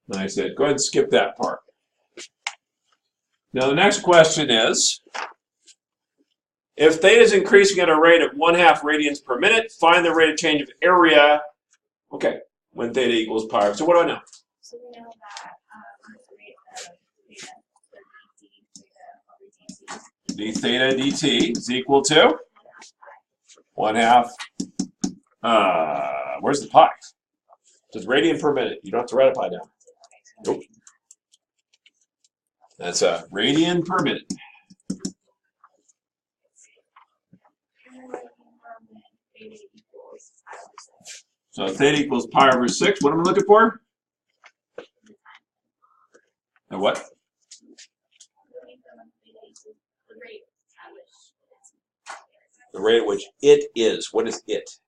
And I said, go ahead and skip that part. Now the next question is, if theta is increasing at a rate of 1/2 radians per minute, find the rate of change of area, okay, when theta equals pi. So what do I know? So we know that the rate of theta for d theta over dt. D theta dt is equal to 1/2. Where's the pi? It's radian per minute. You don't have to write a pi down. Nope. That's a radian per minute. So theta equals pi over 6. What am I looking for? And what? The rate at which it is. What is it?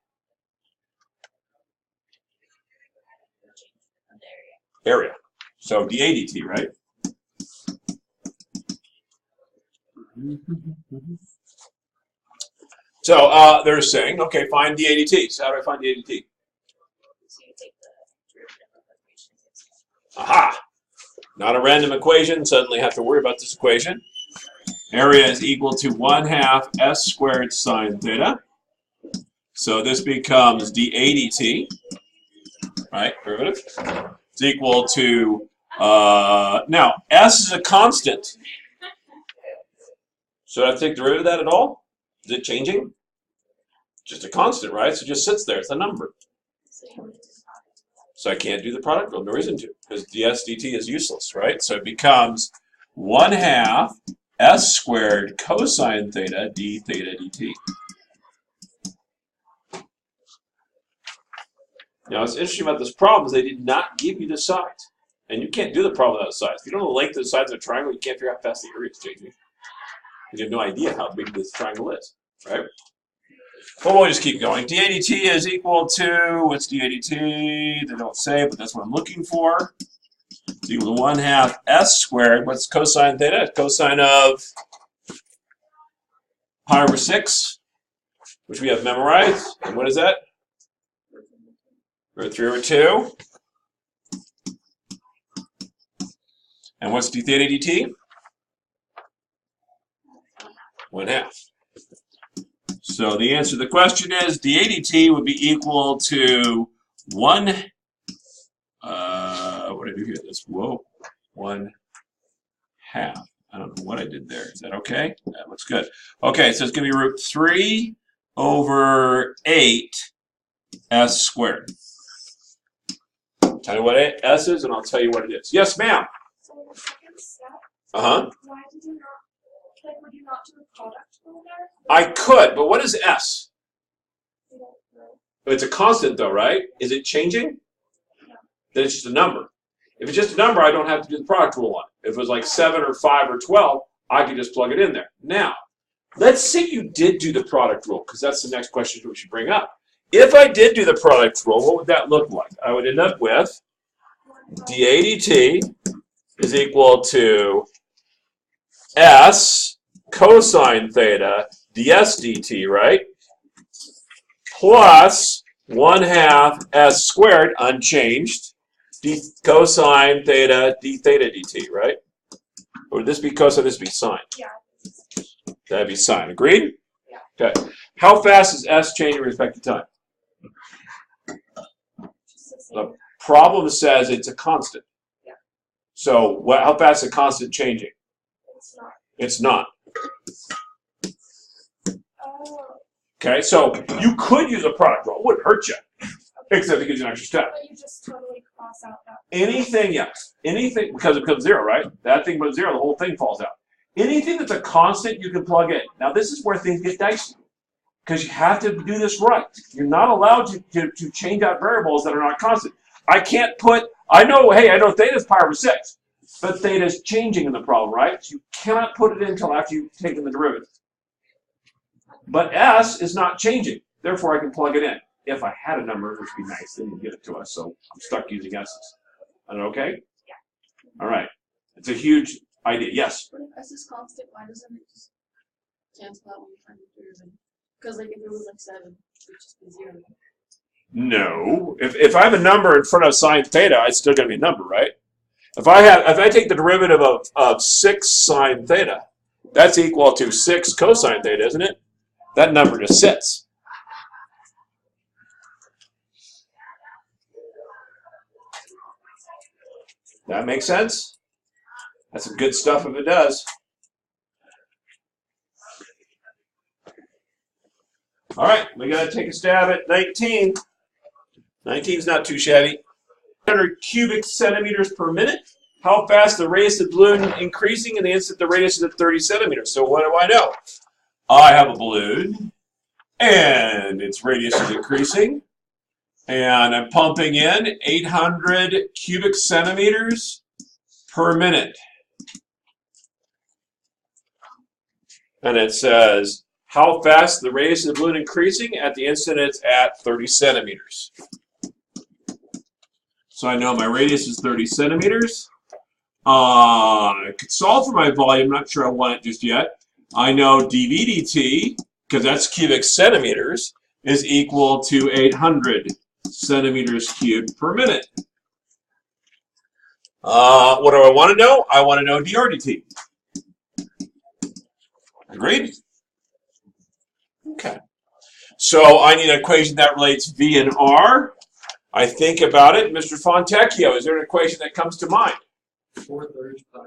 Area. So dA dt, right? So they're saying, okay, find dA dt. So how do I find dA dt? Aha! Not a random equation. Suddenly have to worry about this equation. Area is equal to 1/2 s squared sine theta. So this becomes dA dt, right? Derivative. It's equal to, now, s is a constant. Should I take derivative of that at all? Is it changing? Just a constant, right? So it just sits there. It's a number. So I can't do the product rule. No reason to, because ds dt is useless, right? So it becomes 1/2 s squared cosine theta d theta dt. Now, what's interesting about this problem is they did not give you the sides. And you can't do the problem without sides. If you don't know the length of the sides of a triangle, you can't figure out how fast the area is changing. You have no idea how big this triangle is, right? But we'll just keep going. dA dt is equal to, what's dA dt? They don't say, but that's what I'm looking for. It's equal to 1/2 s squared. What's cosine theta? Cosine of pi over 6, which we have memorized. And what is that? Root 3 over 2. And what's d theta dt? 1/2. So the answer to the question is dA dt would be equal to 1. What did I do here? This 1/2. I don't know what I did there. Is that okay? That looks good. Okay, so it's going to be root 3 over 8 s squared. Tell me what s is, and I'll tell you what it is. Yes, ma'am. So in the second step, Uh-huh. why did you not, like, would you not do a product rule there? I could, but what is s? You don't know. It's a constant, though, right? Is it changing? No. Then it's just a number. If it's just a number, I don't have to do the product rule on it. If it was like 7 or 5 or 12, I could just plug it in there. Now, let's say you did do the product rule, because that's the next question we should bring up. If I did do the product rule, what would that look like? I would end up with dA dt is equal to s cosine theta ds dt, right? Plus 1/2 s squared, unchanged, d cosine theta d theta dt, right? Or would this be cosine, this be sine? Yeah. That'd be sine. Agreed? Yeah. Okay. How fast is s changing with respect to time? Just the same. The problem says it's a constant. Yeah. So how fast is a constant changing? It's not. It's not. Oh. Okay, so you could use a product rule. It wouldn't hurt you, except it gives you an extra step. But you just totally cross out that. Anything, yes. Anything, because it becomes 0, right? That thing becomes 0, the whole thing falls out. Anything that's a constant, you can plug in. Now, this is where things get dicey, because you have to do this right. You're not allowed to change out variables that are not constant. I can't put, I know theta is pi over 6, but theta is changing in the problem, right? So you cannot put it in until after you've taken the derivative. But s is not changing, therefore I can plug it in. If I had a number, which would be nice, then you'd give it to us, so I'm stuck using s's. Is that okay? Yeah. All right. It's a huge idea. Yes? But if s is constant, why doesn't it just cancel out when you find the derivative? Because like if it was like 7, it would just be 0. No. If I have a number in front of sine theta, it's still going to be a number, right? If I take the derivative of 6 sine theta, that's equal to 6 cosine theta, isn't it? That number just sits. That makes sense? That's some good stuff if it does. All right, we got to take a stab at 19. 19 is not too shabby. 100 cubic centimeters per minute. How fast the radius of the balloon increasing in the instant the radius is at 30 centimeters. So what do I know? I have a balloon, and its radius is increasing, and I'm pumping in 800 cubic centimeters per minute. And it says, how fast the radius of the balloon increasing at the instant it's at 30 centimeters. So I know my radius is 30 centimeters. I could solve for my volume, not sure I want it just yet. I know dV dt, because that's cubic centimeters, is equal to 800 centimeters cubed per minute. What do I want to know? I want to know dr dt. Agreed? Okay. So I need an equation that relates V and R. I think about it. Mr. Fontecchio, is there an equation that comes to mind? 4/3 pi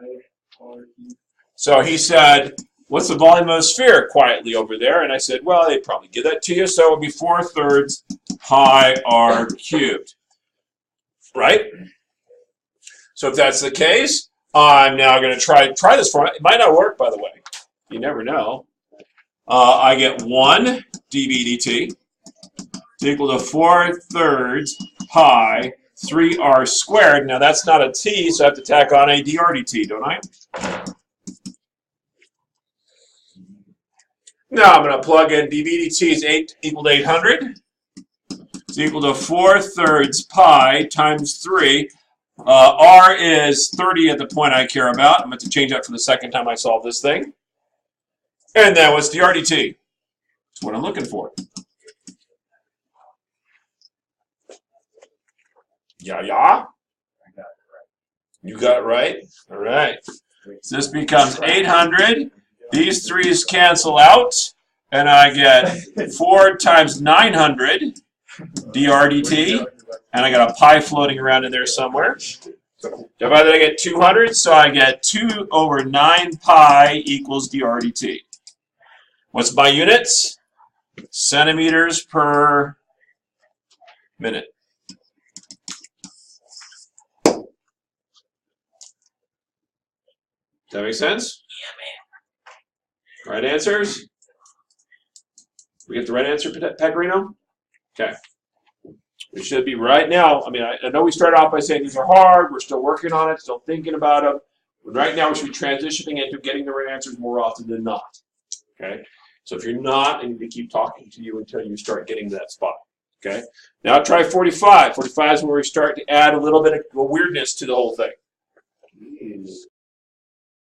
r cubed. So he said, what's the volume of a sphere quietly over there? And I said, well, they'd probably give that to you. So it would be 4/3 pi r cubed. Right? So if that's the case, I'm now going to try this for it. It might not work, by the way. You never know. I get 1 dV dt is equal to 4/3 pi 3r squared. Now that's not a t, so I have to tack on a dr dt, don't I? Now I'm going to plug in dV dt is equal to 800. It's equal to 4/3 pi times 3. R is 30 at the point I care about. I'm going to change that for the second time I solve this thing. And then what's dr dt? That's what I'm looking for. Yeah? You got it right? All right. So this becomes 800. These threes cancel out. And I get 4 times 900 dr dt. And I got a pi floating around in there somewhere. Divide that, I get 200. So I get 2 over 9 pi equals dr dt. What's my units? Centimeters per minute. Does that make sense? Yeah, man. Right answers? We get the right answer, Pecorino? Okay. We should be right now. I mean, I know we started off by saying these are hard. We're still working on it, still thinking about them. But right now, we should be transitioning into getting the right answers more often than not. Okay? So if you're not, I need to keep talking to you until you start getting to that spot. Okay? Now try 45. 45 is where we start to add a little bit of weirdness to the whole thing.